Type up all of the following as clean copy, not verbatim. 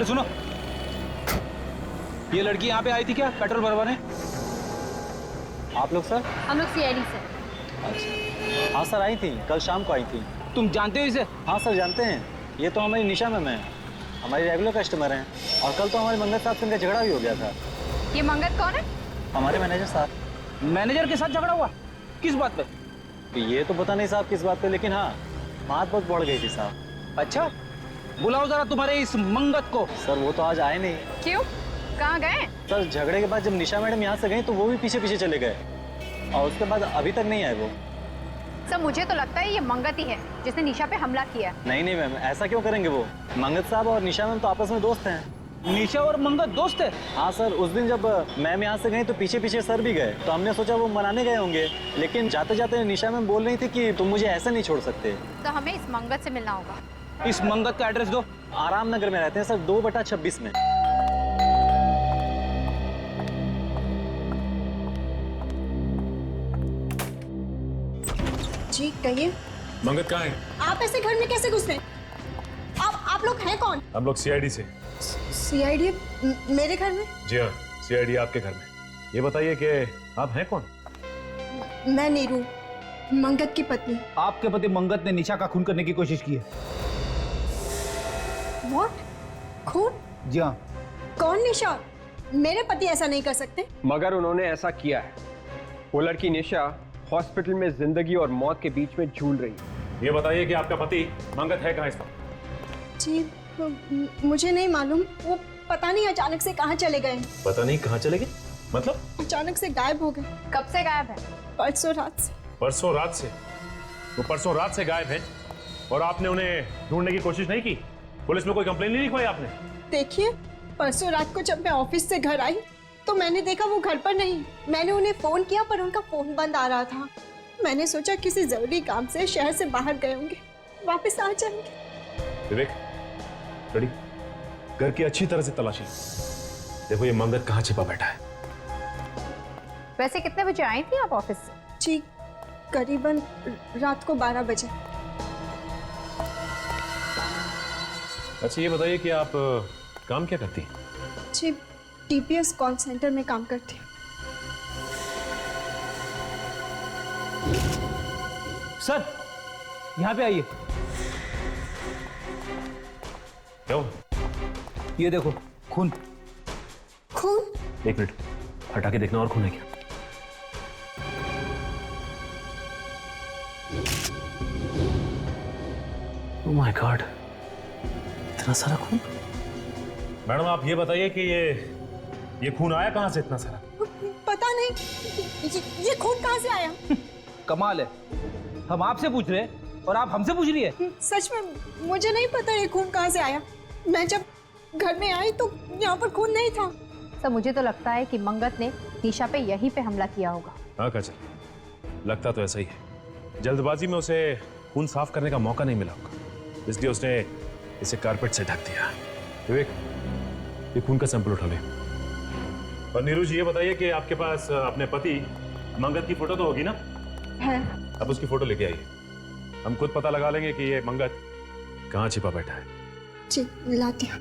अरे सुनो, ये लड़की यहाँ पे आई थी क्या पेट्रोल भरवाने? आप लोग सर? हम लोग सीआईडी से। अच्छा, हाँ सर आई थी, कल शाम को आई थी। तुम जानते हो इसे? हाँ सर जानते हैं, ये तो हमारी निशा मैम है, हमारी रेगुलर कस्टमर हैं। और कल तो हमारे मंगत साहब से इनका झगड़ा भी हो गया था। ये मंगत कौन है? हमारे मैनेजर साहब। मैनेजर के साथ झगड़ा हुआ? किस बात पे? ये तो पता नहीं साहब किस बात पे, लेकिन हाँ बात बहुत बढ़ गई थी साहब। अच्छा, बुलाओ जरा तुम्हारे इस मंगत को। सर वो तो आज आए नहीं। क्यों, कहाँ गए? सर झगड़े के बाद जब निशा मैडम यहाँ से गई तो वो भी पीछे पीछे चले गए, और उसके बाद अभी तक नहीं आए वो। सर मुझे तो लगता है ये मंगत ही है जिसने निशा पे हमला किया। नहीं नहीं मैम, ऐसा क्यों करेंगे वो? मंगत साहब और निशा मैम तो आपस में दोस्त हैं। निशा और मंगत दोस्त है? हाँ सर, उस दिन जब मैम यहाँ से गई तो पीछे पीछे सर भी गए, तो हमने सोचा वो मनाने गए होंगे, लेकिन जाते जाते निशा मैम बोल रही थी कि तुम मुझे ऐसे नहीं छोड़ सकते। तो हमें इस मंगत से मिलना होगा। इस मंगत का एड्रेस दो। आराम नगर में रहते हैं सर, 2/26 में। जी कहिए। मंगत कहाँ है? आप ऐसे घर में कैसे घुसे? आप लोग हैं कौन? हम लोग सीआईडी से। सीआईडी मेरे घर में? जी हाँ, सीआईडी आपके घर में। ये बताइए कि आप हैं कौन? मैं नीरू, मंगत की पत्नी। आपके पति मंगत ने निशा का खून करने की कोशिश की है। व्हाट? खून? जी हाँ। कौन निशा? मेरे पति ऐसा नहीं कर सकते। मगर उन्होंने ऐसा किया है। वो लड़की निशा हॉस्पिटल में जिंदगी और मौत के बीच में झूल रही है। ये बताइए कि आपका पति मंगत है कहाँ इस वक्त? जी मुझे नहीं मालूम, वो पता नहीं अचानक से कहाँ चले गए। पता नहीं कहाँ चले गए? मतलब? अचानक से गायब हो गए। कब से गायब है? परसों रात से। परसों रात से? वो परसों रात से गायब है और आपने उन्हें ढूंढने की कोशिश नहीं की? पुलिस में कोई कंप्लेन नहीं लिखवाई आपने? देखिए, परसों रात को जब मैं ऑफिस से घर आई तो मैंने देखा वो घर पर नहीं। मैंने उन्हें फोन किया पर उनका फोन बंद आ रहा था। मैंने सोचा किसी जरूरी काम से शहर से बाहर गए होंगे, वापस आ जाएंगे। विवेक, रेडी? घर की अच्छी तरह से तलाशी। देखो ये मंगत कहाँ छिपा बैठा है। वैसे कितने बजे आई थी आप ऑफिस से? जी करीबन रात को 12 बजे। अच्छा ये बताइए कि आप काम क्या करती हैं? जी टीपीएस कॉल सेंटर में काम करती हूँ। सर यहाँ पे आइए। क्या हुआ? ये देखो खून। खून? एक मिनट, हटा के देखना और खून है क्या? ओह माय गॉड, इतना सारा खून। मैडम आप ये बताइए कि ये खून आया कहां से इतना सारा? पता नहीं, ये खून कहाँ से आया? कमाल है, हम आपसे पूछ रहे हैं और आप हमसे पूछ रही है। सच में मुझे नहीं पता ये खून कहाँ से आया। मैं जब घर में आई तो यहाँ पर खून नहीं था। सर मुझे तो लगता है कि मंगत ने निशा पे यहीं पे हमला किया होगा। हाँ काजल, लगता तो ऐसा ही है। जल्दबाजी में उसे खून साफ करने का मौका नहीं मिला होगा, इसलिए उसने इसे कारपेट से ढक दिया। विवेक, ये खून का सैंपल उठा ले। और नीरू जी ये बताइए कि आपके पास अपने पति मंगत की फोटो तो होगी ना? है। अब उसकी फोटो लेके आइए, हम खुद पता लगा लेंगे कि ये मंगत कहाँ छिपा बैठा है। जी लाती हूँ।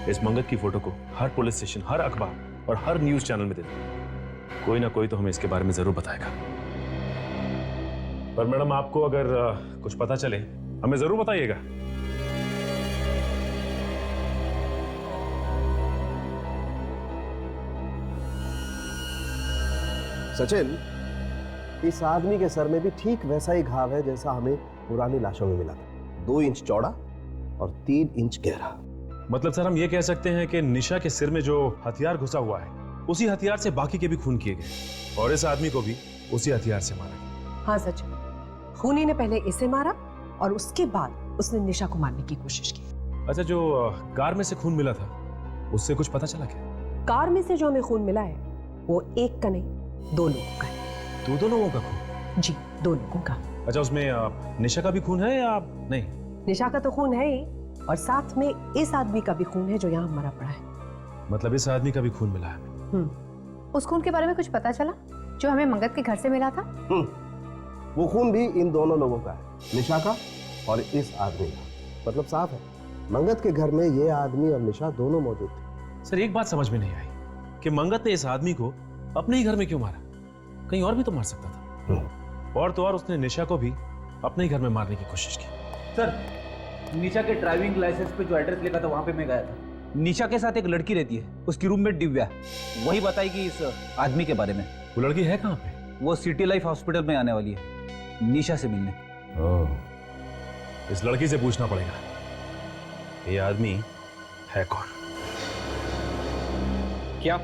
इस मंगत की फोटो को हर पुलिस स्टेशन, हर अखबार और हर न्यूज चैनल में दे दो। कोई ना कोई तो हमें इसके बारे में जरूर बताएगा। पर मैडम आपको अगर कुछ पता चले हमें जरूर बताइएगा। सचिन, इस आदमी के सर में भी ठीक वैसा ही घाव है जैसा हमें पुरानी लाशों में मिला था। 2 इंच चौड़ा और 3 इंच गहरा। मतलब सर हम ये कह सकते हैं कि निशा के सिर में जो हथियार घुसा हुआ है उसी हथियार से बाकी के भी खून किए गए और इस आदमी को भी उसी हथियार से मारा गया। हाँ सच, खूनी ने पहले इसे मारा और उसके बाद उसने निशा को मारने की कोशिश की। अच्छा, जो कार में से खून मिला था उससे कुछ पता चला क्या? कार में से जो हमें खून मिला है वो एक का नहीं 2 लोगों का है। 2 लोगों का खून? जी 2 लोगों का। अच्छा, उसमें निशा का भी खून है या नहीं? निशा का तो खून है ही और साथ में इस आदमी का भी खून है जो यहाँ मरा पड़ा है। मतलब इस आदमी का भी खून मिला है। उस खून के बारे में कुछ पता चला जो हमें मंगत के घर से मिला था? वो खून भी इन दोनों लोगों का है, निशा का और इस आदमी का। मतलब साफ है, मंगत के घर में ये आदमी और निशा दोनों मौजूद थे। सर एक बात समझ में नहीं आई कि मंगत ने इस आदमी को अपने ही घर में क्यों मारा? कहीं और भी तो मार सकता था। और तो और उसने निशा को भी अपने ही घर में मारने की कोशिश की। सर, निशा के ड्राइविंग लाइसेंस पे जो एड्रेस लिखा था वहां पे मैं गया था। निशा के साथ एक लड़की रहती है, उसकी रूममेट दिव्या, वही बताएगी इस आदमी के बारे में। वो लड़की है कहाँ पे? वो सिटी लाइफ हॉस्पिटल में आने वाली है निशा से मिलने। इस लड़की से पूछना पड़ेगा ये आदमी है कौन। क्या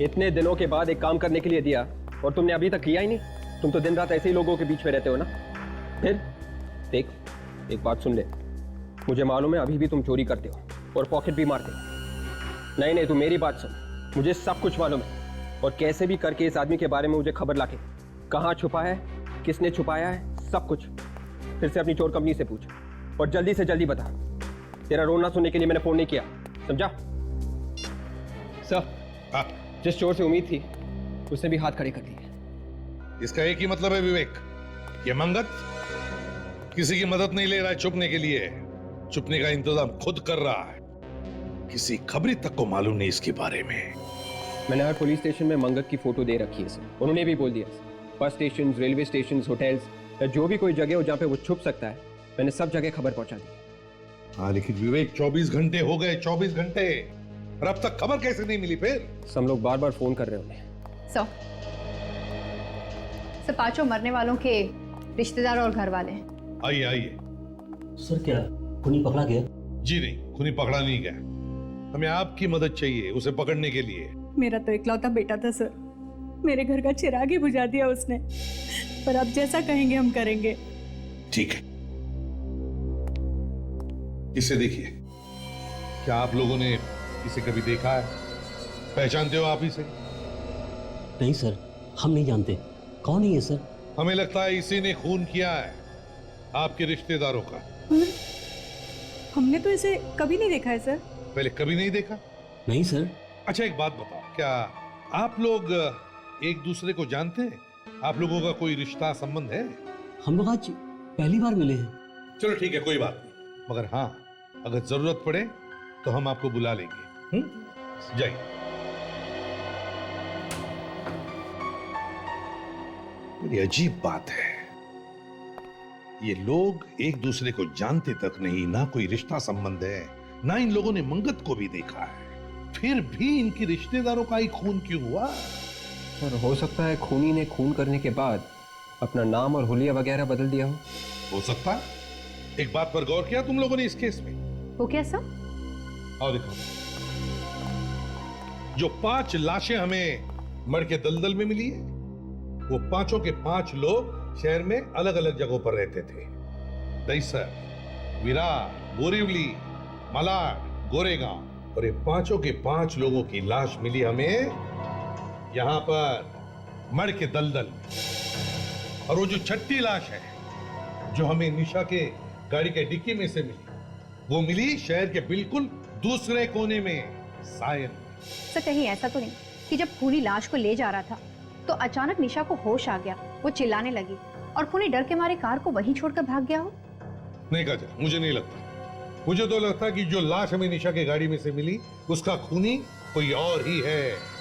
इतने दिनों के बाद एक काम करने के लिए दिया और तुमने अभी तक किया ही नहीं? तुम तो दिन रात ऐसे ही लोगों के बीच में रहते हो ना। फिर देख, एक बात सुन ले, मुझे मालूम है अभी भी तुम चोरी करते हो और पॉकेट भी मारते हो। नहीं नहीं, तू मेरी बात सुन, मुझे सब कुछ मालूम है। और कैसे भी करके इस आदमी के बारे में मुझे खबर लाके, कहाँ छुपा है, किसने छुपाया है, सब कुछ फिर से अपनी चोर कंपनी से पूछ और जल्दी से जल्दी बता। तेरा रोना सुनने के लिए मैंने फोन नहीं किया, समझा? सर, जिस चोर से उम्मीद थी उसने भी हाथ खड़े कर दिए। इसका एक ही मतलब है विवेक, ये मंगत किसी की मदद नहीं ले रहा है छुपने के लिए, छुपने का इंतजाम खुद कर रहा है। किसी खबरी तक को मालूम नहीं इसके बारे में। मैंने हर पुलिस स्टेशन में मंगत की फोटो दे रखी है सर। उन्होंने भी बोल दिया, bus station, railway station, hotels या जो भी कोई जगह हो जहाँ पे वो छुप सकता है, मैंने सब जगह खबर पहुंचा दी। हाँ लेकिन विवेक 24 घंटे हो गए, 24 घंटे, और अब तक खबर कैसे नहीं मिली? फिर सब लोग बार बार फोन कर रहे होंगे। सब पांचों मरने वालों के रिश्तेदार और घर वाले हैं। आइए आइए। सर क्या खूनी पकड़ा गया? जी नहीं, खूनी पकड़ा नहीं गया, हमें आपकी मदद चाहिए उसे पकड़ने के लिए। मेरा तो इकलौता बेटा था सर, मेरे घर का चिराग ही बुझा दिया उसने, पर अब जैसा कहेंगे हम करेंगे। ठीक है, इसे देखिए, क्या आप लोगों ने इसे कभी देखा है? पहचानते हो आप इसे? नहीं सर, हम नहीं जानते। कौन है ये सर? हमें लगता है इसी ने खून किया है आपके रिश्तेदारों का। हमने तो इसे कभी नहीं देखा है सर। पहले कभी नहीं देखा? नहीं सर। अच्छा एक बात बताओ, क्या आप लोग एक दूसरे को जानते हैं? आप लोगों का कोई रिश्ता संबंध है? हम लोग आज पहली बार मिले हैं। चलो ठीक है, कोई बात नहीं, मगर हाँ अगर जरूरत पड़े तो हम आपको बुला लेंगे। जाइए। बड़ी अजीब बात है, ये लोग एक दूसरे को जानते तक नहीं, ना कोई रिश्ता संबंध है, ना इन लोगों ने मंगत को भी देखा है, फिर भी इनके रिश्तेदारों का ही खून क्यों हुआ? और हो सकता है खूनी ने खून करने के बाद अपना नाम और हुलिया वगैरह बदल दिया हो सकता है। एक बात पर गौर किया तुम लोगों ने इस केस में? वो क्या सर? और देखो, जो 5 लाशें हमें मर के दलदल में मिली है, वो पांचों के 5 लोग शहर में अलग अलग जगहों पर रहते थे। दहीसर, विरार, बोरीवली, मलाड, गोरेगांव, और ये पांचों के 5 लोगों की लाश मिली हमें यहां पर मर के दलदल में। और वो जो 6ठी लाश है जो हमें निशा के गाड़ी के डिक्की में से मिली, वो मिली शहर के बिल्कुल दूसरे कोने में, सायन में। सर कहीं ऐसा तो नहीं कि जब खूनी लाश को ले जा रहा था तो अचानक निशा को होश आ गया, वो चिल्लाने लगी और खूनी डर के मारे कार को वहीं छोड़कर भाग गया हो? नहीं काजल, मुझे नहीं लगता। मुझे तो लगता है कि जो लाश हमें निशा के गाड़ी में से मिली उसका खूनी कोई और ही है।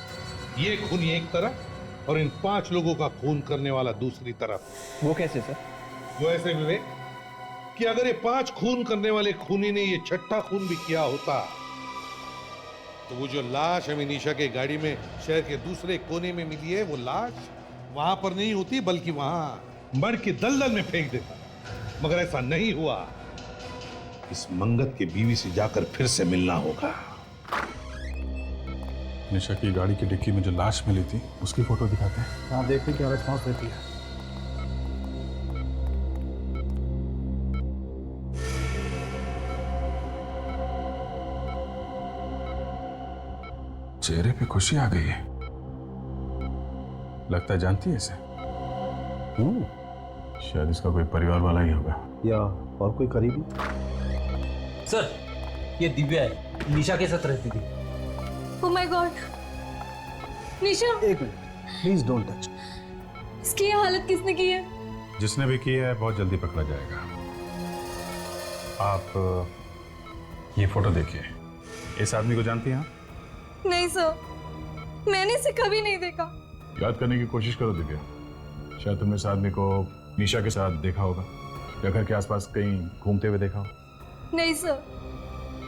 ये खूनी एक तरफ और इन 5 लोगों का खून करने वाला दूसरी तरफ। वो कैसे सर? वो ऐसे विवेक कि अगर ये 5 खून करने वाले खूनी ने ये 6ठा खून भी किया होता तो वो जो लाश हमें निशा के गाड़ी में शहर के दूसरे कोने में मिली है, वो लाश वहां पर नहीं होती बल्कि वहां मर के दलदल में फेंक देता। मगर ऐसा नहीं हुआ। इस मंगत के बीवी से जाकर फिर से मिलना होगा। निशा की गाड़ी की डिक्की में जो लाश मिली थी उसकी फोटो दिखाते हैं। हाँ, देखते क्या रिस्पॉन्स देती है। चेहरे पे खुशी आ गई है, लगता है जानती है इसे। शायद इसका कोई परिवार वाला ही होगा या और कोई करीबी। सर, ये दिव्या है, निशा के साथ रहती थी। ओह माय गॉड, निशा, एक मिनट, प्लीज डोंट टच। इसकी ये हालत किसने की है? जिसने भी की है बहुत जल्दी पकड़ा जाएगा। आप ये फोटो देखिए। इस आदमी को जानती हैं आप? नहीं सर, मैंने इसे कभी नहीं देखा। याद करने की कोशिश करो दिव्या, शायद तुमने इस आदमी को निशा के साथ देखा होगा या घर के आसपास कहीं घूमते हुए देखा हो। नहीं सर,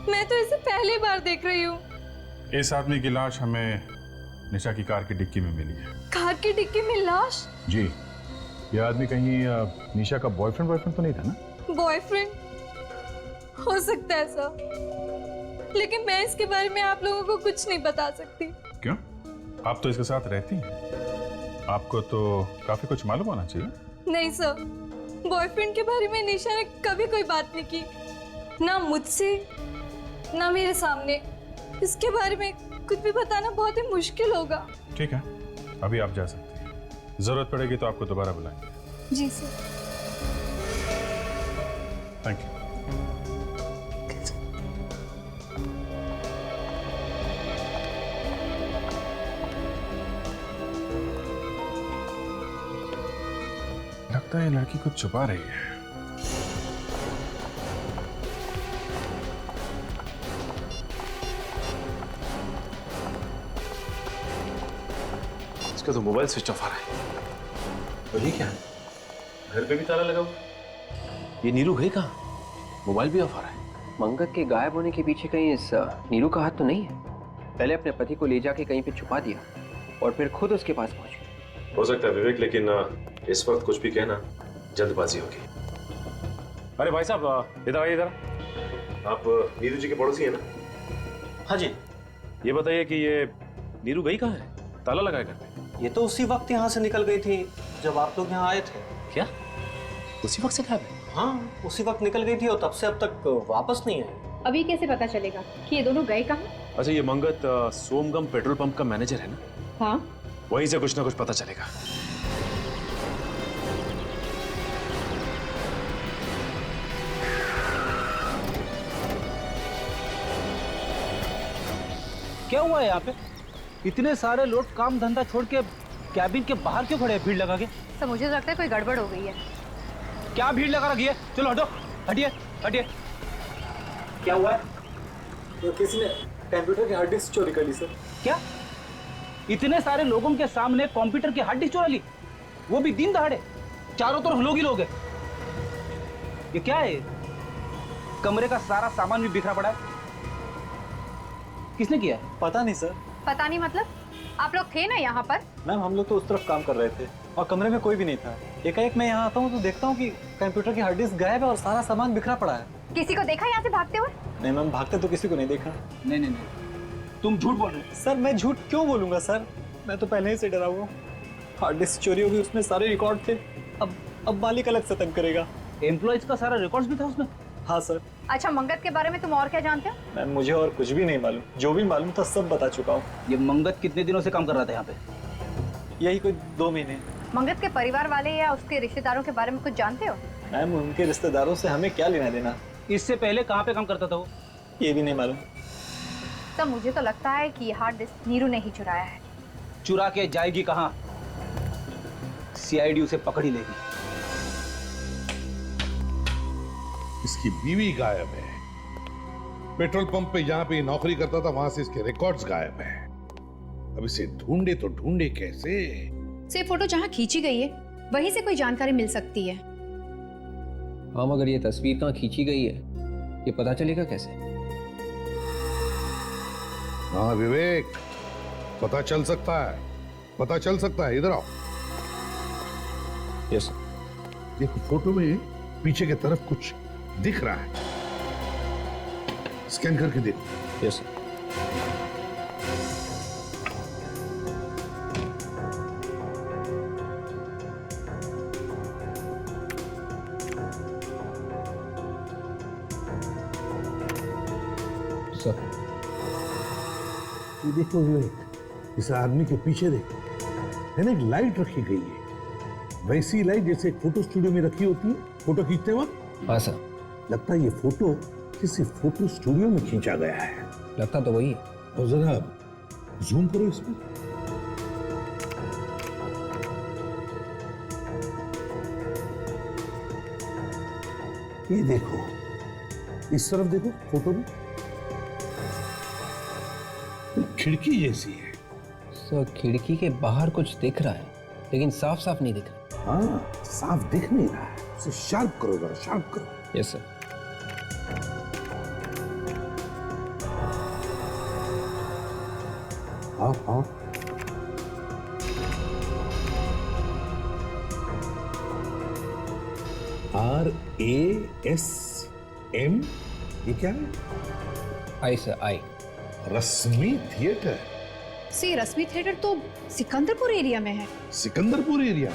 मैं तो इसे पहली बार देख रही हूँ। इस आदमी की लाश हमें निशा की कार की डिक्की में मिली है। कार की डिक्की में लाश? जी, ये आदमी कहीं निशा का बॉयफ्रेंड तो नहीं था ना? बॉयफ्रेंड हो सकता है सर, लेकिन मैं इसके बारे में आप लोगों को कुछ नहीं बता सकती। क्यों? आप तो इसके साथ रहती हैं, आपको तो काफी कुछ मालूम होना चाहिए। नहीं सर, बॉयफ्रेंड के बारे में निशा ने कभी कोई बात नहीं की, ना मुझसे ना मेरे सामने। इसके बारे में कुछ भी बताना बहुत ही मुश्किल होगा। ठीक है, अभी आप जा सकते हैं, जरूरत पड़ेगी तो आपको दोबारा बुलाएंगे। जी सर। Thank you. लगता है लड़की कुछ छुपा रही है। इसका तो मोबाइल स्विच ऑफ आ रहा है। और ये क्या है? घर पे भी ताला लगा हुआ। ये नीरू है कहाँ? मोबाइल भी ऑफ आ रहा है। मंगत के गायब होने के पीछे कहीं इस नीरू का हाथ तो नहीं है? पहले अपने पति को ले जाके कहीं पे छुपा दिया और फिर खुद उसके पास पहुंच गई। हो सकता है विवेक, लेकिन इस वक्त कुछ भी कहना जल्दबाजी होगी। अरे भाई साहब, इधर आइए इधर। आप नीरू जी के पड़ोसी हैं ना? हाँ जी। ये बताइए कि ये नीरू गई कहाँ है? ताला लगाया घर पे? ये तो उसी वक्त यहाँ से निकल गई थी जब आप लोग यहाँ आए थे। क्या? उसी वक्त से गायब है? हाँ, उसी वक्त निकल गई थी और तब से अब तक वापस नहीं आई। अभी कैसे पता चलेगा कि ये दोनों गए कहाँ? अच्छा, ये मंगत सोमगम पेट्रोल पंप का मैनेजर है ना? हाँ। वहीं से कुछ ना कुछ पता चलेगा। क्या हुआ है यहाँ पे? इतने सारे लोग काम धंधा छोड़ के कैबिन के बाहर क्यों खड़े हैं भीड़ लगा के? सर मुझे लगता है कोई गड़बड़ हो गई है। क्या भीड़ लगा रखी है? चलो हटो, हटिए हटिए। क्या हुआ है? तो किसी ने कंप्यूटर की हार्ड डिस्क चोरी कर ली सर। क्या? इतने सारे लोगों के सामने कंप्यूटर की हार्ड डिस्क चुरा ली, वो भी दिन दहाड़े? चारों तरफ लोग ही लोग हैं। ये क्या है? कमरे का सारा सामान भी बिखरा पड़ा है। किसने किया है? पता नहीं सर। पता नहीं मतलब? आप लोग थे ना यहाँ पर? मैम, हम लोग तो उस तरफ काम कर रहे थे और कमरे में कोई भी नहीं था। एकाएक मैं यहाँ आता हूँ तो देखता हूँ कि कंप्यूटर की हार्ड डिस्क गायब है और सारा सामान बिखरा पड़ा है। किसी को देखा यहाँ से भागते हुए? नहीं मैम, भागते तो किसी को नहीं देखा। नहीं नहीं नहीं, तुम झूठ बोल रहे हो। सर मैं झूठ क्यों बोलूंगा सर, मैं तो पहले ही से डरा हुआ हूँ। हार्ड डिस्क चोरी हो गई, उसमें सारे रिकॉर्ड थे। अब मालिक अलग से तंग करेगा। एम्प्लॉइज का सारा रिकॉर्ड्स भी था उसमें? हाँ सर। अच्छा, मंगत के बारे में तुम और क्या जानते हो? मैम, मुझे और कुछ भी नहीं मालूम, जो भी मालूम था सब बता चुका हूँ। ये मंगत कितने दिनों से काम कर रहा था यहाँ पे? यही कोई 2 महीने। मंगत के परिवार वाले या उसके रिश्तेदारों के बारे में कुछ जानते हो? मैम, उनके रिश्तेदारों से हमें क्या लेना देना। इससे पहले कहाँ पे काम करता था वो? ये भी नहीं मालूम। तब मुझे तो लगता है कि हार्ड डिस्क नीरू ने ही चुराया है। चुरा के जाएगी कहाँ? सीआईडी उसे पकड़ ही लेगी। इसकी बीवी गायब है। पेट्रोल पंप पे जहां पे नौकरी करता था वहां से इसके रिकॉर्ड्स गायब है। अब इसे ढूंढे तो ढूंढे कैसे? से फोटो जहाँ खींची गई है वहीं से कोई जानकारी मिल सकती है। हाँ, मगर ये तस्वीर कहाँ खींची गई है ये पता चलेगा कैसे? हाँ विवेक, पता चल सकता है, पता चल सकता है। इधर आओ। यस। देखो फोटो में पीछे की तरफ कुछ दिख रहा है, स्कैन करके देखो। यस। सर, ये देखो विवेक, इस आदमी के पीछे देखो, है ना, एक लाइट रखी गई है, वैसी लाइट जैसे एक फोटो स्टूडियो में रखी होती है फोटो खींचते वक्त। हाँ सर। लगता है ये फोटो किसी फोटो स्टूडियो में खींचा गया है। लगता तो वही है। और जरा जूम करो इस पर। ये देखो, इस तरफ देखो फोटो में, खिड़की जैसी है। सर खिड़की के बाहर कुछ दिख रहा है लेकिन साफ साफ नहीं दिख रहा। हाँ, साफ दिख नहीं रहा है, उसे शार्प करो जरा, शार्प करो। Yes sir. हाँ हाँ, RASM, ये क्या है? आई सर, आई। रश्मि थिएटर। सी रश्मि थिएटर तो सिकंदरपुर एरिया में है। सिकंदरपुर एरिया?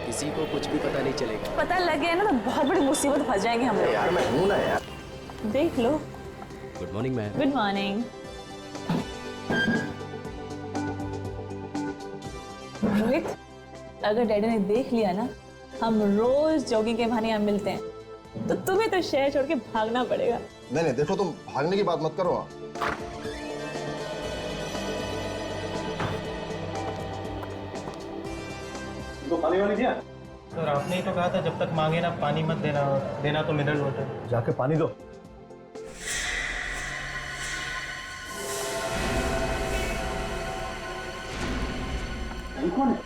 किसी को कुछ भी पता नहीं चलेगा। पता लग गया ना तो बहुत बड़ी मुसीबत फंस जाएंगे हम लोग। यार मैं हूं ना यार। देख लो। Good morning ma'am. Good morning. Rohit, अगर डैडी ने देख लिया ना हम रोज जॉगिंग के बहाने यहाँ मिलते हैं तो तुम्हें तो शहर छोड़ के भागना पड़ेगा। नहीं देखो, तुम भागने की बात मत करो। तो पानी वानी दिया? सर आपने ही तो कहा था जब तक मांगे ना पानी मत देना, देना तो मिनरल वाटर। जाके पानी दो। ये कौन है?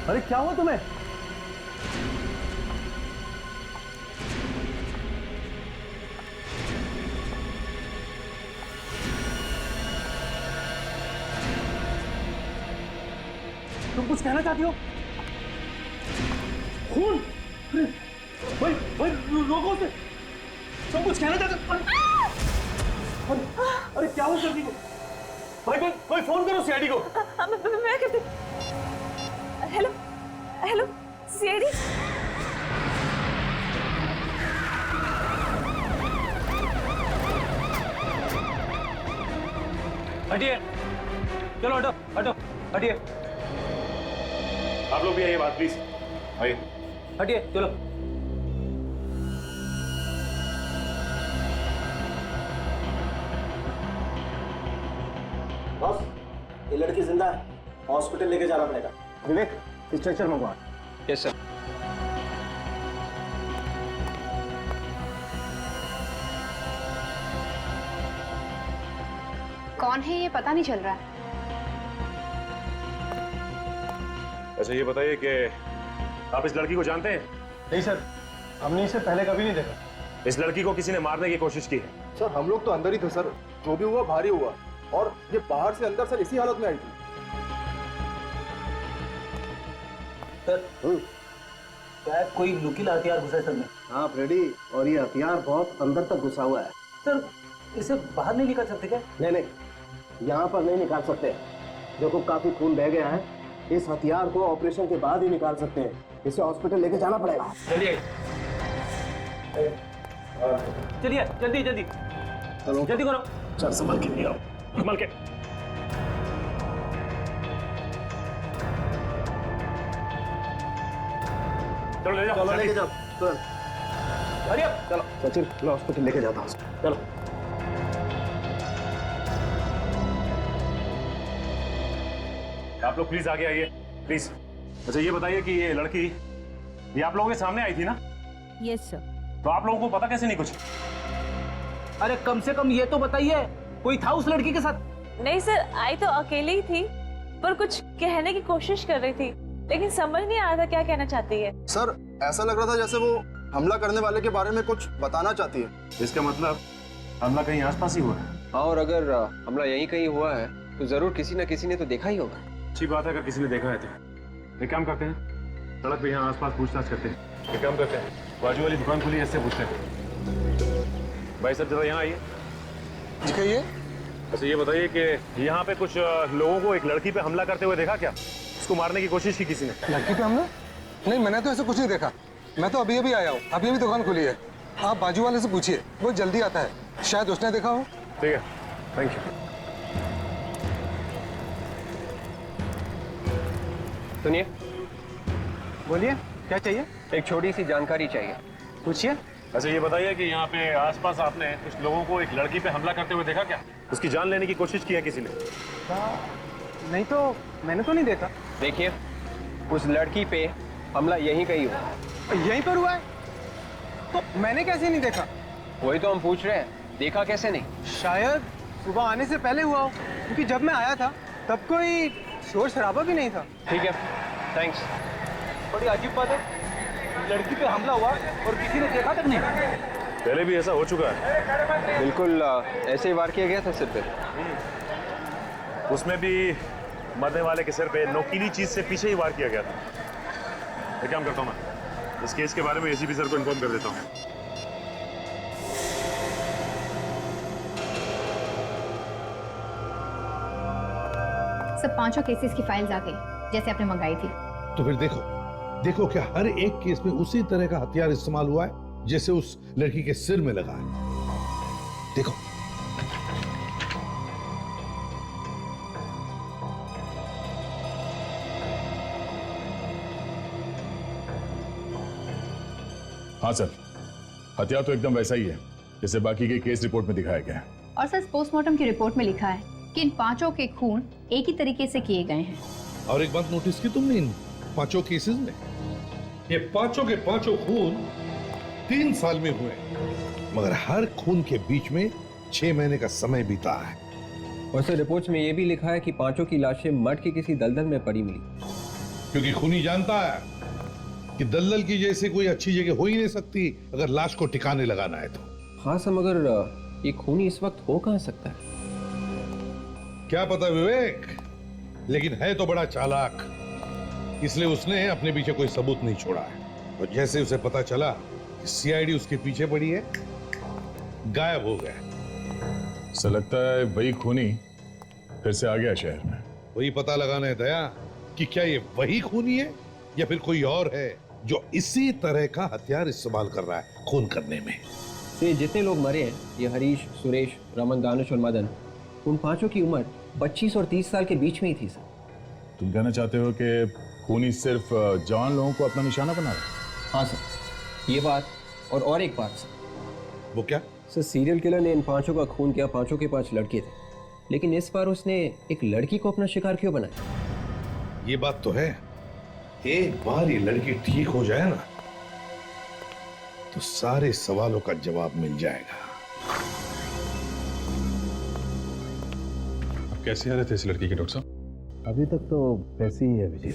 अरे क्या हुआ तुम्हें? तुम कुछ कहना चाहती हो? खून? अरे भाई भाई लोगों से तुम कुछ कहना चाहते हो? अरे क्या हुआ सर्दी को? भाई कोई फोन करो सीआईडी को। मैं कहती। Hello hello CID. हटिए, चलो हटो हटो, हटिए। आप लोग भी आइए बात प्लीज, आइए। हटिए, चलो। बॉस, ये लड़की जिंदा है, हॉस्पिटल लेके जाना पड़ेगा। विवेक, स्ट्रेचर मंगवा। Yes sir. कौन है ये पता नहीं चल रहा है। अच्छा ये बताइए कि आप इस लड़की को जानते हैं? नहीं सर, हमने इसे पहले कभी नहीं देखा। इस लड़की को किसी ने मारने की कोशिश की है? सर हम लोग तो अंदर ही थे सर, जो भी हुआ भारी हुआ, और ये बाहर से अंदर सर इसी हालत में आई थी। शायद कोई नुकीला हथियार घुसा है सर में। हाँ फ्रेडी, और ये हथियार बहुत अंदर तक घुसा हुआ है। सर इसे बाहर नहीं निकाल सकते क्या? नहीं नहीं, यहाँ पर नहीं निकाल सकते। देखो काफी खून बह गया है, इस हथियार को ऑपरेशन के बाद ही निकाल सकते हैं। इसे हॉस्पिटल लेके जाना पड़ेगा। चलिए चलिए, जल्दी जल्दी चलो जल्दी करो। चल संभल के ले आओ, संभल के। चलो ले जाओ, चलो लेके जाओ तुरंत। अरे चलो सचिन, मैं हॉस्पिटल लेके जाता हूँ। चलो आप लोग प्लीज आगे आइए, प्लीज। अच्छा ये बताइए कि ये लड़की ये आप लोगों के सामने आई थी ना? Yes sir. तो आप लोगों को पता कैसे नहीं कुछ? अरे कम से कम ये तो बताइए, कोई था उस लड़की के साथ? नहीं सर, आई तो अकेले ही थी पर कुछ कहने की कोशिश कर रही थी लेकिन समझ नहीं आ रहा था क्या कहना चाहती है। सर ऐसा लग रहा था जैसे वो हमला करने वाले के बारे में कुछ बताना चाहती है। इसका मतलब हमला कहीं आसपास ही हुआ है। और अगर हमला यहीं कहीं हुआ है तो जरूर किसी न किसी ने तो देखा ही होगा। अच्छी बात है अगर किसी ने देखा है तो। एक काम करते हैं, सड़क पे यहाँ आसपास पूछताछ करते हैं। एक काम करते हैं, बाजू वाली दुकान खुली है, इससे पूछते हैं। भाई साहब जरा यहाँ आइए। कहिए। अच्छा ये बताइए कि यहाँ पे कुछ लोगों को एक लड़की पे हमला करते हुए देखा क्या? उसको मारने की कोशिश की किसी ने? लड़की पे हमला? नहीं, मैंने तो ऐसा कुछ नहीं देखा। मैं तो अभी अभी आया हूँ, अभी अभी दुकान खुली है। आप बाजू वाले से पूछिए, वो जल्दी आता है, शायद उसने देखा हो। ठीक है, थैंक यू। सुनिए। बोलिए, क्या चाहिए? एक छोटी सी जानकारी चाहिए। पूछिए। अच्छा ये बताइए कि यहाँ पे आसपास आपने कुछ लोगों को एक लड़की पे हमला करते हुए देखा क्या? उसकी जान लेने की कोशिश की है किसी ने? नहीं तो मैंने तो नहीं देखा। देखिए, उस लड़की पे हमला यहीं कहीं हुआ। यहीं पर हुआ है? तो मैंने कैसे नहीं देखा? वही तो हम पूछ रहे हैं, देखा कैसे नहीं? शायद सुबह आने से पहले हुआ हो, क्योंकि जब मैं आया था तब कोई शोर शराबा भी नहीं था। ठीक है, थैंक्स। बड़ी अजीब बात है, लड़की पे हमला हुआ और किसी ने देखा तक नहीं। पहले भी ऐसा हो चुका है। बिल्कुल ऐसे ही वार किया गया था सिर पे। उसमें भी मरने वाले के सिर पे नोकीली चीज से पीछे ही वार किया गया था। एक काम करता हूँ, मैं इस केस के बारे में एसीपी सर को इन्फॉर्म कर देता हूँ। सब 5 केसेस की फाइल्स आ गई जैसे आपने मंगाई थी। तो फिर देखो देखो क्या हर एक केस में उसी तरह का हथियार इस्तेमाल हुआ है जैसे उस लड़की के सिर में लगा है। देखो हाँ सर, हथियार तो एकदम वैसा ही है जैसे बाकी के केस रिपोर्ट में दिखाया गया है। और सर पोस्टमार्टम की रिपोर्ट में लिखा है कि इन 5 के खून एक ही तरीके से किए गए हैं। और एक बात नोटिस की तुमने इन 5 केसेस में, ये 5 के 5 खून 3 साल में हुए, मगर हर खून के बीच में 6 महीने का समय बीता है। और सर रिपोर्ट्स में ये भी लिखा है कि 5 की लाशें मठ के किसी दलदल में पड़ी मिली, क्योंकि खूनी जानता है कि दलदल की जैसे कोई अच्छी जगह हो ही नहीं सकती अगर लाश को ठिकाने लगाना है तो। हाँ सर, मगर ये खूनी इस वक्त हो कहाँ सकता है? क्या पता विवेक, लेकिन है तो बड़ा चालाक, इसलिए उसने अपने पीछे कोई सबूत नहीं छोड़ा है। और जैसे उसे पता चला कि सीआईडी उसके पीछे पड़ी है, गायब हो गया। ऐसा लगता है वही खूनी फिर से आ गया शहर में। वही पता लगाना है दया कि क्या ये वही खूनी है या फिर कोई और है जो इसी तरह का हथियार इस्तेमाल कर रहा है खून करने में। से जितने लोग मरे हैं, ये हरीश, सुरेश, रमन, दानिश और मदन, उन 5 की उम्र 25 और 30 साल के बीच में ही थी सर। तुम कहना चाहते हो कि खूनी सिर्फ जवान लोगों को अपना निशाना बना रहा है? हाँ सर, ये बात और एक बात सर। वो क्या? सर सीरियल किलर ने इन 5 का खून किया, 5 के 5 लड़के थे, लेकिन इस बार उसने एक लड़की को अपना शिकार क्यों बनाया? ये बात तो है, एक बार ये लड़की ठीक हो जाए ना तो सारे सवालों का जवाब मिल जाएगा। अब कैसी हालत है इस लड़की की डॉक्टर साहब? अभी तक तो वैसी ही है विजय।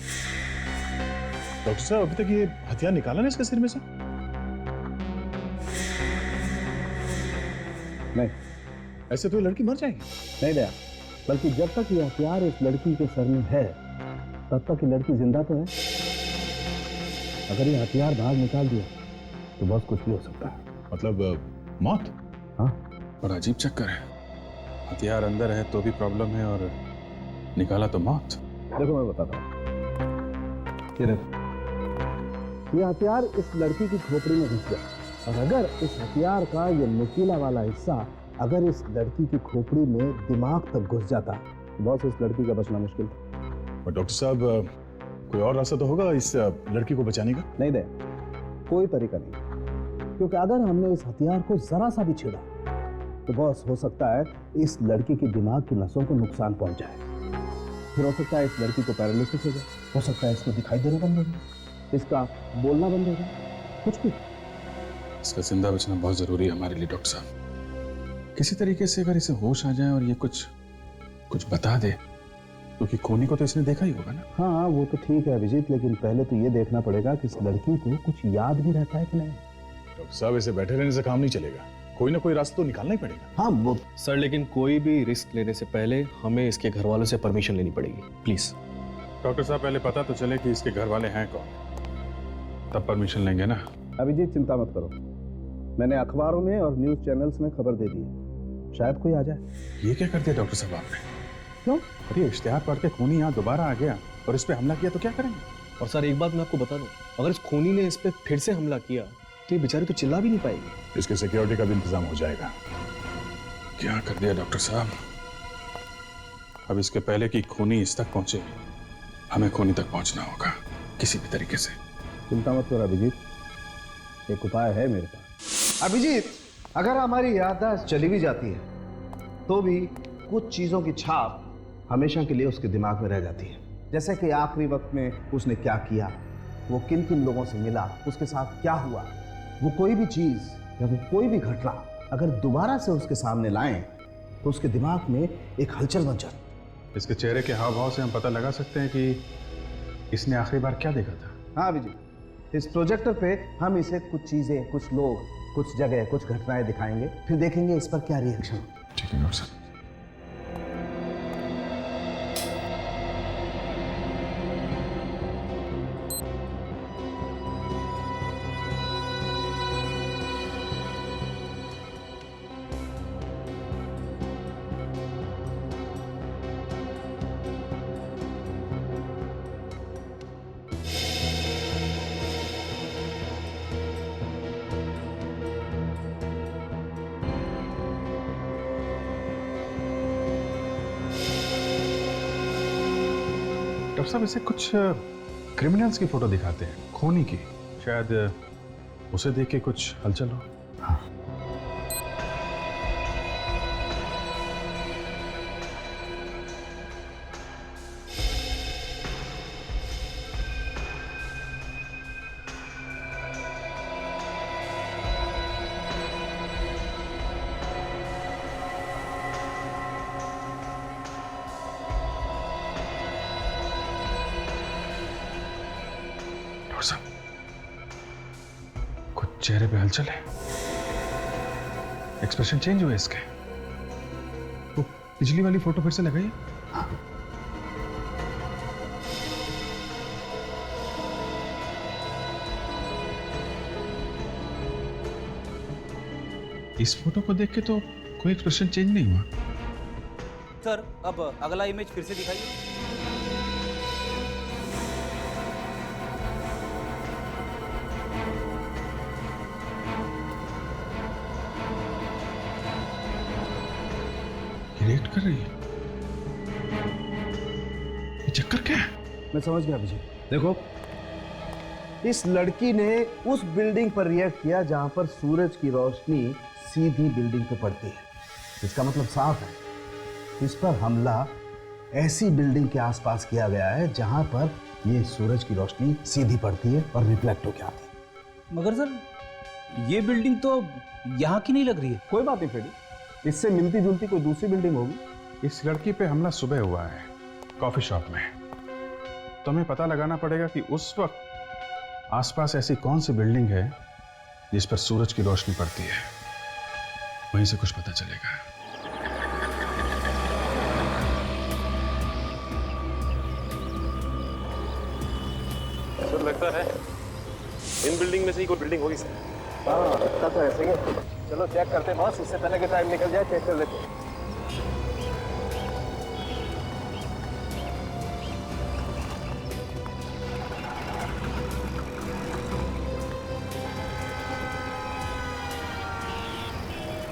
डॉक्टर साहब अभी तक ये हथियार निकाला ना इसके सिर में से? नहीं, ऐसे तो ये लड़की मर जाएगी। नहीं दया, बल्कि जब तक ये हथियार इस लड़की के सर में है तब तक ये लड़की जिंदा तो है। अगर ये हथियार बाहर निकाल दिया तो बहुत कुछ भी हो सकता है। मतलब मौत? हाँ, बड़ा अजीब चक्कर है, हथियार अंदर है तो भी प्रॉब्लम है और निकाला तो मौत। देखो मैं बताता हूँ, ये हथियार इस लड़की की खोपड़ी में घुस गया, और अगर इस हथियार का ये नुकीला वाला हिस्सा अगर इस लड़की की खोपड़ी में दिमाग तक घुस जाता तो बहुत इस लड़की का बचना मुश्किल था। और डॉक्टर साहब कोई और रास्ता तो होगा इस लड़की को बचाने का? नहीं दे, कोई तरीका नहीं, क्योंकि अगर हमने इस हथियार को जरा सा भी छेड़ा तो बॉस हो सकता है इस लड़की के दिमाग की नसों को नुकसान पहुंच जाए। फिर हो सकता है इस लड़की को पैरालिसिस हो जाए, हो सकता है इसको दिखाई देना बंद हो जाए, इसका बोलना बंद हो जाए, कुछ भी। इसका जिंदा बचना बहुत जरूरी है हमारे लिए डॉक्टर साहब। किसी तरीके से अगर इसे होश आ जाए और ये कुछ बता दे, क्योंकि खूनी को तो इसने देखा ही होगा ना। हाँ वो तो ठीक है अभिजीत, लेकिन पहले तो ये देखना पड़ेगा कि इस लड़की को कुछ याद भी रहता है कि नहीं। डॉक्टर साहब ऐसे बैठे रहने से काम नहीं चलेगा, कोई ना कोई रास्ता तो निकालना ही पड़ेगा। हाँ वो सर, लेकिन कोई भी रिस्क लेने से पहले हमें इसके घर वालों से परमिशन लेनी पड़ेगी, प्लीज। डॉक्टर साहब पहले पता तो चले कि इसके घर वाले हैं कौन, तब परमिशन लेंगे ना। अभिजीत चिंता मत करो, मैंने अखबारों में और न्यूज चैनल्स में खबर दे दी है, शायद कोई आ जाए। ये क्या कर दिया डॉक्टर साहब आपने? क्यों? अरे इश्तिहार पढ़ के खूनी यहाँ दोबारा आ गया और इस पे हमला किया तो क्या करेंगे? और सर एक बात मैं आपको बता दूं, अगर इस खूनी ने इस पे फिर से हमला किया तो ये बेचारी तो चिल्ला भी नहीं पाएगी। इसके सिक्योरिटी का भी इंतजाम हो जाएगा। क्या कर दिया डॉक्टर साहब? अब इसके पहले कि खूनी इस तक पहुंचे, हमें खूनी तक पहुंचना होगा किसी भी तरीके से। चिंता मत करो अभिजीत, एक उपाय है मेरे पास। अभिजीत, अगर हमारी याददाश्त चली भी जाती है तो भी कुछ चीजों की छाप हमेशा के लिए उसके दिमाग में रह जाती है। जैसे कि आखिरी वक्त में उसने क्या किया, वो किन किन लोगों से मिला, उसके साथ क्या हुआ, वो कोई भी चीज़ या वो कोई भी घटना अगर दोबारा से उसके सामने लाएं तो उसके दिमाग में एक हलचल मच जाती। इसके चेहरे के हाव भाव से हम पता लगा सकते हैं कि इसने आखिरी बार क्या देखा था। हाँ विजय, इस प्रोजेक्टर पे हम इसे कुछ चीज़ें, कुछ लोग, कुछ जगह, कुछ घटनाएं दिखाएंगे, फिर देखेंगे इस पर क्या रिएक्शन। ठीक है डॉक्टर साहब। डॉक्टर साहब इसे कुछ क्रिमिनल्स की फोटो दिखाते हैं, खूनी की। शायद उसे देख के कुछ हलचल हो। कुछ चेहरे पे हलचल है, एक्सप्रेशन चेंज हुए इसके। वो पिछली वाली फोटो फिर से लगाइए। इस फोटो को देख के तो कोई एक्सप्रेशन चेंज नहीं हुआ। सर अब अगला इमेज फिर से दिखाइए। रिएक्ट कर रही है, ये चक्कर क्या है? मैं समझ गया विजय। देखो, इस लड़की ने उस बिल्डिंग पर रिएक्ट किया जहां पर सूरज की रोशनी सीधी बिल्डिंग पे पड़ती है। इसका मतलब साफ है, इस पर हमला ऐसी बिल्डिंग के आसपास किया गया है जहां पर ये सूरज की रोशनी सीधी पड़ती है और रिफ्लेक्ट होकर आती है। मगर सर ये बिल्डिंग तो यहाँ की नहीं लग रही है। कोई बात नहीं फ्रेडी, इससे मिलती जुलती कोई दूसरी बिल्डिंग होगी। इस लड़की पे हमला सुबह हुआ है कॉफी शॉप में, तो हमें पता लगाना पड़ेगा कि उस वक्त आसपास ऐसी कौन सी बिल्डिंग है जिस पर सूरज की रोशनी पड़ती है। वहीं से कुछ पता चलेगा। सर लगता है इन बिल्डिंग में से ही कोई बिल्डिंग होगी सर। हाँ लगता तो ऐसे ही। चलो चेक करते हैं बॉस, इससे पहले कि टाइम निकल जाए, चेक कर लेते हैं।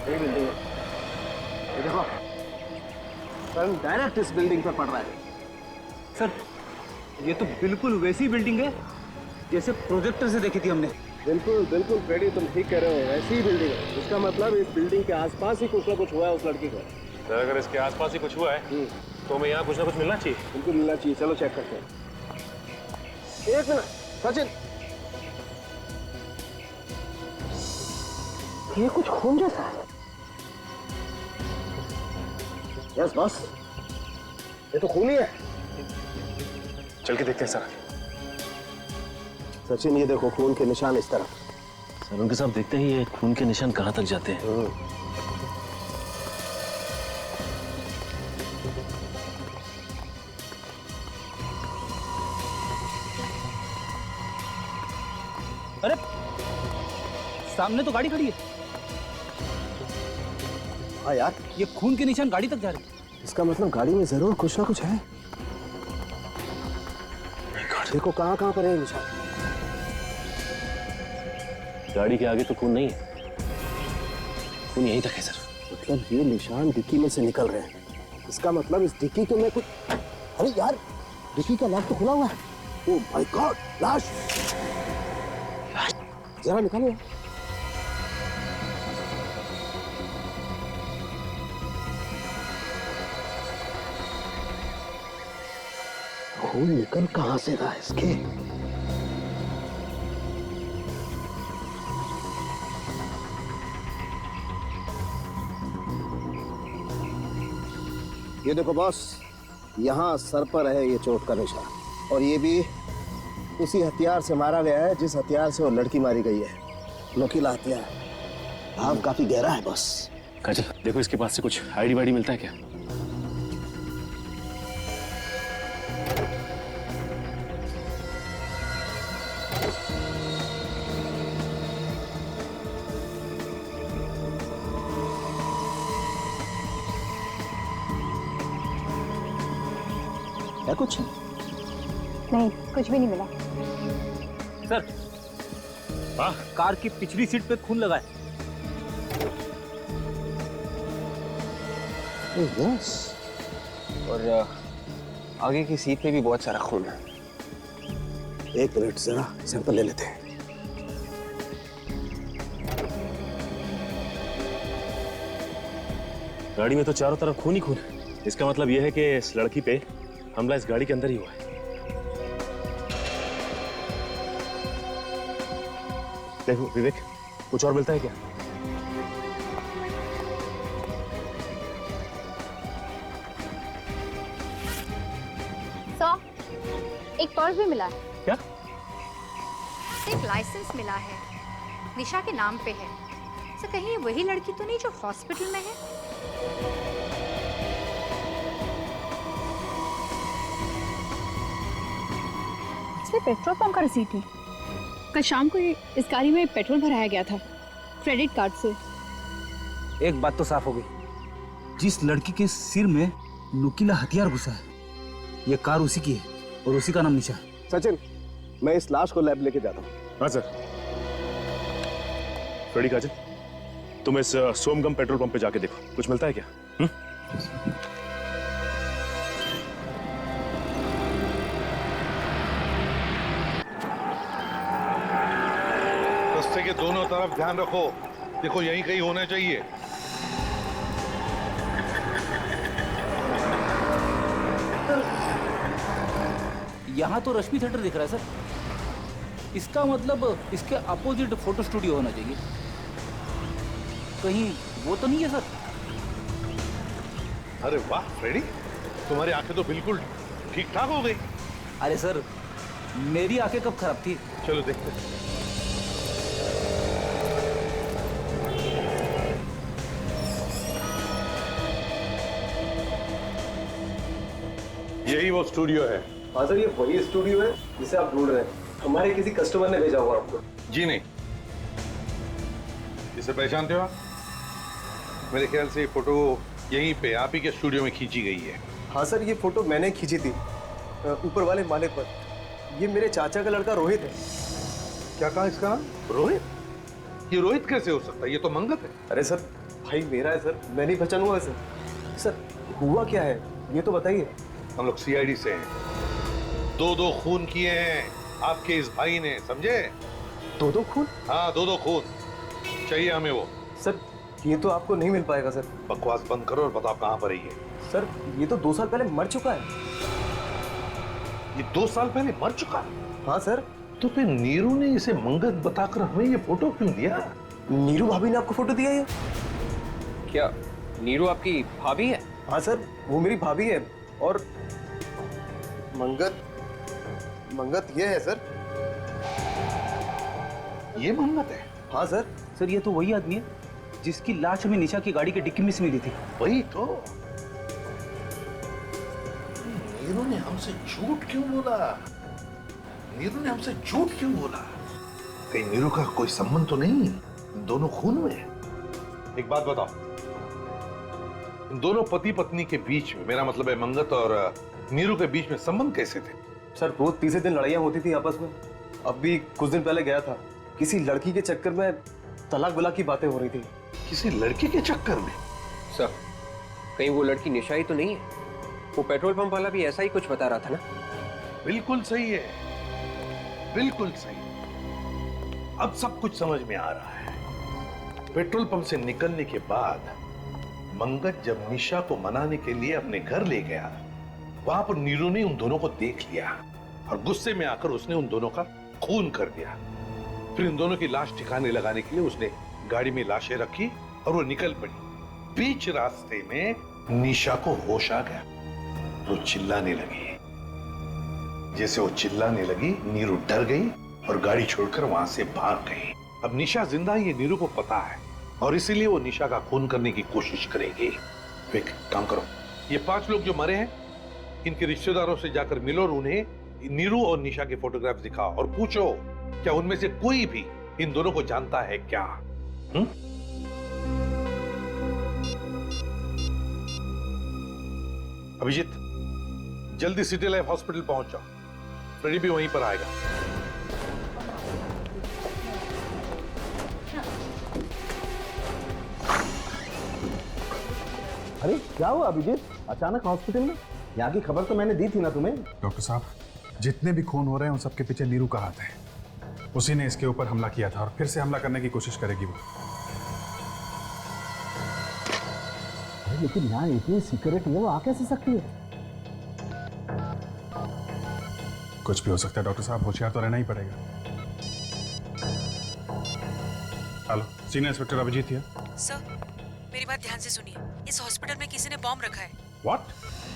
यही बिल्डिंग है, ये देखो सन डायरेक्ट इस बिल्डिंग पर पड़ रहा है। सर ये तो बिल्कुल वैसी बिल्डिंग है जैसे प्रोजेक्टर से देखी थी हमने। बिल्कुल बिल्कुल फ्रेडी, तुम ठीक कह रहे हो, ऐसी ही बिल्डिंग है। इसका मतलब इस बिल्डिंग के आसपास ही कुछ ना कुछ हुआ है उस लड़की को। सर अगर इसके आसपास ही कुछ हुआ है तो हमें यहाँ कुछ ना कुछ मिलना चाहिए। बिल्कुल मिलना चाहिए। चलो चेक करते हैं। एक मिनट सचिन, ये कुछ खून जैसा है। यस बॉस, ये तो खून ही है। चल के देखते हैं सर। सचिन ये देखो खून के निशान इस तरफ। सर उनके साथ देखते ही ये खून के निशान कहाँ तक जाते हैं। अरे सामने तो गाड़ी खड़ी है। हाँ यार, ये खून के निशान गाड़ी तक जा रहे हैं। इसका मतलब गाड़ी में जरूर कुछ ना कुछ है। देखो कहाँ पर है निशान। गाड़ी के आगे तो खून नहीं है, खून यहीं तक है सर। मतलब ये निशान डिक्की में से निकल रहे हैं। इसका मतलब इस डिक्की के में कुछ, अरे यार डिक्की का लॉक तो खुला हुआ है। ओह माय गॉड, लाश जरा निकालो। खून निकल कहां से रहा है इसके? ये देखो बॉस, यहाँ सर पर है ये चोट का निशान, और ये भी उसी हथियार से मारा गया है जिस हथियार से वो लड़की मारी गई है। नुकीला हथियार। घाव काफी गहरा है बॉस। काजल देखो इसके पास से कुछ आईडी वाईडी मिलता है क्या? है कुछ? नहीं, कुछ भी नहीं मिला। सर, कार की पिछली सीट पे खून लगा है। यस, और आगे की सीट पे भी बहुत सारा खून है। एक मिनट जरा सैंपल ले लेते हैं। गाड़ी में तो चारों तरफ खून ही खून है। इसका मतलब यह है कि इस लड़की पे हमला इस गाड़ी के अंदर ही हुआ है। देखो विवेक, कुछ और मिलता है क्या? एक पर्स भी मिला है। क्या? एक लाइसेंस मिला है, निशा के नाम पे है। सर कहीं ये वही लड़की तो नहीं जो हॉस्पिटल में है? इसमें पेट्रोल पंप का रसीद है। कल शाम को इस गाड़ी में पेट्रोल भराया गया था क्रेडिट कार्ड से। एक बात तो साफ हो गई, जिस लड़की के सिर में नुकीला हथियार घुसा है, ये कार उसी की है और उसी का नाम निशा है। सचिन, मैं इस लाश को लैब लेके जाता हूँ। हाँ सर। फ्रेडी, काजल, तुम इस सोमगम पेट्रोल पंप पे जाके देखो, कुछ मिलता है क्या? रास्ते के दोनों तरफ ध्यान रखो, देखो यहीं कहीं होना चाहिए। यहाँ तो रश्मि थिएटर दिख रहा है सर। इसका मतलब इसके अपोजिट फोटो स्टूडियो होना चाहिए। कहीं वो तो नहीं है सर? अरे वाह फ्रेडी, तुम्हारी आंखें तो बिल्कुल ठीक ठाक हो गई। अरे सर, मेरी आंखें कब खराब थी? चलो देखते हैं। यही वो स्टूडियो है। हाँ सर, ये वही स्टूडियो है जिसे आप ढूंढ रहे हैं। हमारे किसी कस्टमर ने भेजा हुआ आपको। जी नहीं। इसे पहचानते हो आप? मेरे ख्याल से ये फोटो यहीं पे आप ही के स्टूडियो में खींची गई है। हाँ सर, ये फोटो मैंने खींची थी ऊपर वाले माले पर। ये मेरे चाचा का लड़का रोहित है। क्या कहा इसका नाम? रोहित? ये रोहित कैसे हो सकता है? ये तो मंगत है। अरे सर, भाई मेरा है सर, मैं नहीं पहचानूंगा सर। सर हुआ क्या है ये तो बताइए। हम लोग सीआईडी से हैं। दो खून किए हैं आपके इस भाई ने, समझे? दो खून? हाँ, दो खून चाहिए हमें वो। सर ये तो आपको नहीं मिल पाएगा सर। बकवास बंद करो और बताओ कहाँ पर है ये। सर ये तो 2 साल पहले मर चुका है। ये 2 साल पहले मर चुका? हाँ सर। तो फिर नीरू ने इसे मंगत बताकर हमें ये फोटो क्यों दिया? नीरू भाभी ने आपको फोटो दिया ये? क्या नीरू आपकी भाभी है? हाँ सर, वो मेरी भाभी है। और मंगत ये है सर। ये मंगत है? हाँ सर। सर ये तो वही आदमी है जिसकी लाश हमें निशा की गाड़ी के डिक्की में से मिली थी। वही तो। नीरू ने हमसे झूठ क्यों बोला? नीरू ने हमसे झूठ क्यों बोला? कहीं नीरू का कोई संबंध तो नहीं इन दोनों खून में? एक बात बताओ, इन दोनों पति पत्नी के बीच में, मेरा मतलब है मंगत और नीरू के बीच में संबंध कैसे थे? सर रोज तीसरे दिन लड़ाइयाँ होती थी आपस में। अब भी कुछ दिन पहले गया था, किसी लड़की के चक्कर में तलाक बलाक की बातें हो रही थी। किसी लड़की के चक्कर में? सर कहीं वो लड़की निशा ही तो नहीं है? वो पेट्रोल पंप वाला भी ऐसा ही कुछ बता रहा था ना? बिल्कुल सही है, बिल्कुल सही। अब सब कुछ समझ में आ रहा है। पेट्रोल पंप से निकलने के बाद मंगत जब निशा को मनाने के लिए अपने घर ले गया, वहां पर नीरू ने उन दोनों को देख लिया और गुस्से में आकर उसने उन दोनों का खून कर दिया। फिर इन दोनों की लाश ठिकाने लगाने के लिए उसने गाड़ी में लाशें रखी और वो निकल पड़ी। बीच रास्ते में निशा को होश आ गया, वो चिल्लाने लगी। जैसे वो चिल्लाने लगी, नीरू डर गई और गाड़ी छोड़कर वहां से भाग गई। अब निशा जिंदा है ये नीरू को पता है और इसीलिए वो निशा का खून करने की कोशिश करेगी। तो एक काम करो, ये 5 लोग जो मरे हैं इनके रिश्तेदारों से जाकर मिलो और उन्हें नीरू और निशा के फोटोग्राफ दिखाओ और पूछो क्या उनमें से कोई भी इन दोनों को जानता है क्या? अभिजीत, जल्दी सिटी लाइफ हॉस्पिटल पहुंच जाओ, फ्रेडी भी वहीं पर आएगा। अरे क्या हुआ अभिजीत, अचानक हॉस्पिटल में? यहाँ की खबर तो मैंने दी थी ना तुम्हें। डॉक्टर साहब, जितने भी खून हो रहे हैं उन सबके पीछे नीरू का हाथ है। उसी ने इसके ऊपर हमला किया था और फिर से हमला करने की कोशिश करेगी वो। अरे लेकिन यहाँ इतनी सीक्रेट है, वो आ कैसे सकती है? कुछ भी हो सकता है डॉक्टर साहब, होशियार तो रहना ही पड़ेगा। हेलो, सीनियर इंस्पेक्टर अभिजीत है। सर, मेरी बात ध्यान से सुनिए। इस हॉस्पिटल में किसी ने बॉम्ब रखा है। व्हाट?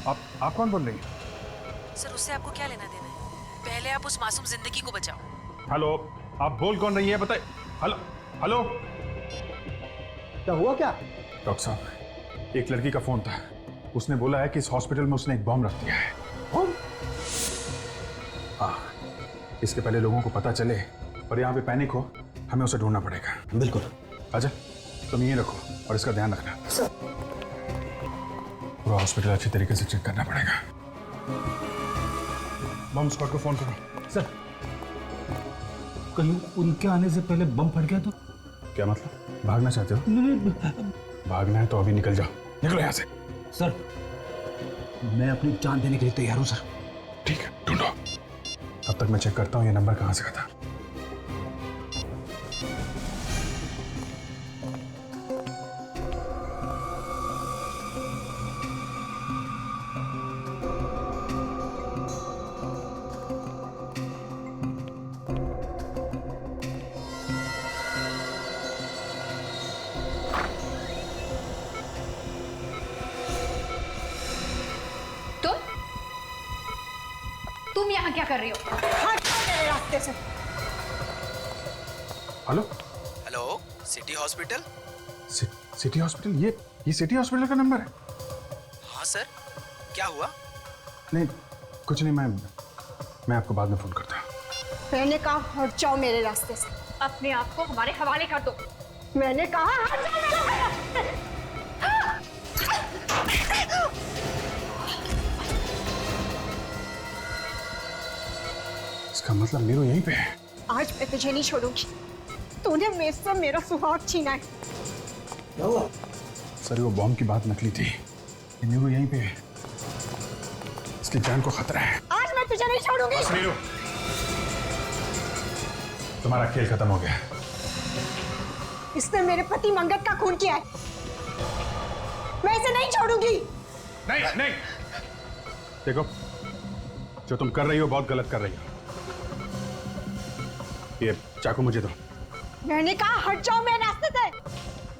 आप कौन बोल रही हैं? सर, उससे आपको क्या लेना देना है? पहले आप उस मासूम जिंदगी को बचाओ। हेलो, आप बोल कौन रही है बताइए। हेलो हेलो, क्या हुआ क्या? डॉक्टर साहब, एक लड़की का फोन था, उसने बोला है कि इस हॉस्पिटल में उसने एक बॉम्ब रख दिया है। हाँ, इसके पहले लोगों को पता चले और यहाँ पे पैनिक हो, हमें उसे ढूंढना पड़ेगा। बिल्कुल। अच्छा, तुम यहीं रखो और इसका ध्यान रखना। पूरा हॉस्पिटल अच्छी तरीके से चेक करना पड़ेगा। बम स्क्वाड को फोन करो। सर, कहीं उनके आने से पहले बम फट गया तो? क्या मतलब, भागना चाहते हो? नहीं, भागना है तो अभी निकल जाओ, निकलो यहाँ से। सर, मैं अपनी जान देने के लिए तैयार हूँ सर। ठीक है, ढूंढो। तब तक मैं चेक करता हूँ ये नंबर कहाँ से आता। तुम यहाँ क्या कर रही हो? हट मेरे रास्ते से। Hello hello, city hospital? City hospital? ये सिटी हॉस्पिटल का नंबर है? हाँ सर, क्या हुआ? नहीं, कुछ नहीं, मैं आपको बाद में फोन करता हूँ। मैंने कहा हट जाओ मेरे रास्ते से। अपने आप को हमारे हवाले कर दो। मैंने कहा हट जाओ मेरे रास्ते से। इसका मतलब नीरू यहीं पे है। आज मैं तुझे नहीं छोड़ूंगी। तूने मेरे से मेरा सुहाग छीना है। क्या हुआ? सर, वो बॉम्ब की बात नकली थी। नीरू यहीं पे है, इसकी जान को खतरा है। आज मैं तुझे नहीं छोड़ूंगी। बस नीरू, तुम्हारा खेल खत्म हो गया। इसने मेरे पति मंगत का खून किया है। मैं इसे नहीं छोड़ूंगी। नहीं नहीं, देखो, जो तुम कर रही हो बहुत गलत कर रही हो। ये चाकू मुझे दो। मैंने कहा हट जाओ मेरे रास्ते से।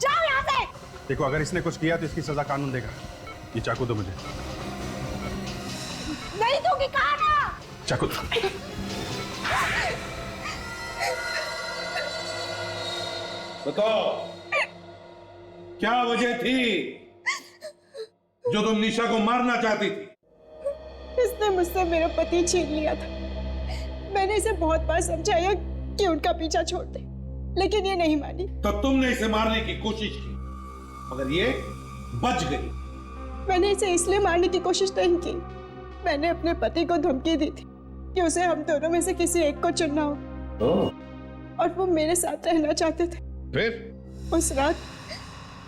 जाओ यहाँ से। देखो, अगर इसने कुछ किया तो इसकी सजा कानून देगा। ये चाकू दो मुझे। नहीं दूंगी, कहा ना। चाकू दो। बताओ, क्या वजह थी जो तुम निशा को मारना चाहती थी? इसने मुझसे मेरा पति छीन लिया था। मैंने इसे बहुत बार समझाया कि उनका पीछा छोड़ दे, लेकिन ये नहीं मानी। तो तुमने इसे मारने की कोशिश की, मगर ये बच गई। मैंने इसे इसलिए मारने की कोशिश नहीं की। मैंने अपने पति को धमकी दी थी कि उसे हम दोनों में से किसी एक को चुनना हो, और वो मेरे साथ रहना चाहते थे। फिर उस रात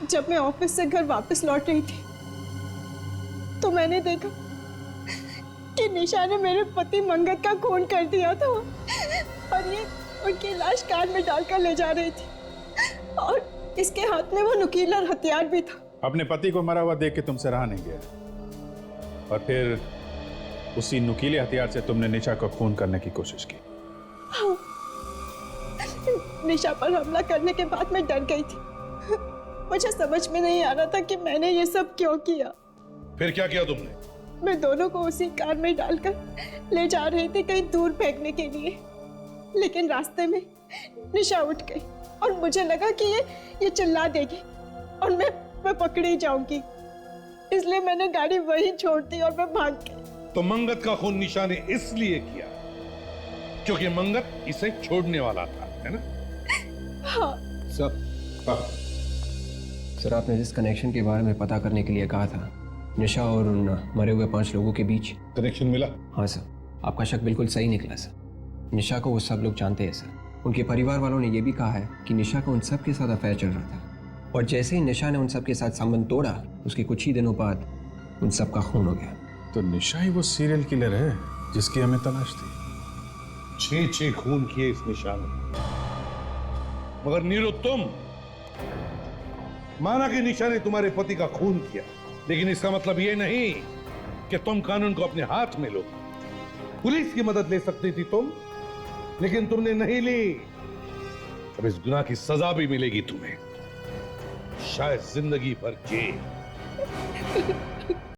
जब मैं ऑफिस से घर वापस लौट रही थी तो मैंने देखा कि निशा ने मेरे पति मंगत का खून कर दिया था और ये उनकी लाश कार में डालकर ले जा रही थी, और इसके हाथ में वो नुकीला हथियार भी था। अपने पति को मरा हुआ देख के तुमसे रहा नहीं गया, और फिर उसी नुकीले हथियार से तुमने निशा को खून करने की कोशिश की। हाँ। निशा पर हमला करने के बाद मैं डर गई थी। मुझे समझ में नहीं आ रहा था कि मैंने ये सब क्यों किया। फिर क्या किया तुमने? मैं दोनों को उसी कार में डालकर ले जा रही थी कहीं दूर फेंकने के लिए, लेकिन रास्ते में निशा उठ गई और मुझे लगा कि ये चिल्ला देगी और मैं पकड़ी जाऊंगी, इसलिए मैंने गाड़ी वहीं छोड़ दी और मैं भाग गई। तो मंगत का खून निशा ने इसलिए किया क्योंकि मंगत इसे छोड़ने वाला था, है ना? हाँ। सर आपने जिस कनेक्शन के बारे में पता करने के लिए कहा था, निशा और उन मरे हुए 5 लोगों के बीच कनेक्शन मिला? हाँ सर, आपका शक बिल्कुल सही निकला सर। निशा को वो सब लोग जानते हैं सर। उनके परिवार वालों ने ये भी कहा है कि निशा को उन सब के साथ अफेयर चल रहा था, और जैसे ही निशा ने उन सब के साथ संबंध तोड़ा, उसके कुछ ही दिनों बाद उन सब का खून हो गया। तो निशा ही वो सीरियल किलर है जिसकी हमें तलाश थी। 6 खून किए इस निशा ने। मगर नीरू, तुम माना कि निशा ने तुम्हारे पति का खून किया, लेकिन इसका मतलब ये नहीं कि तुम कानून को अपने हाथ में लो। पुलिस की मदद ले सकती थी तुम, लेकिन तुमने नहीं ली। अब इस गुनाह की सजा भी मिलेगी तुम्हें, शायद जिंदगी भर जेल।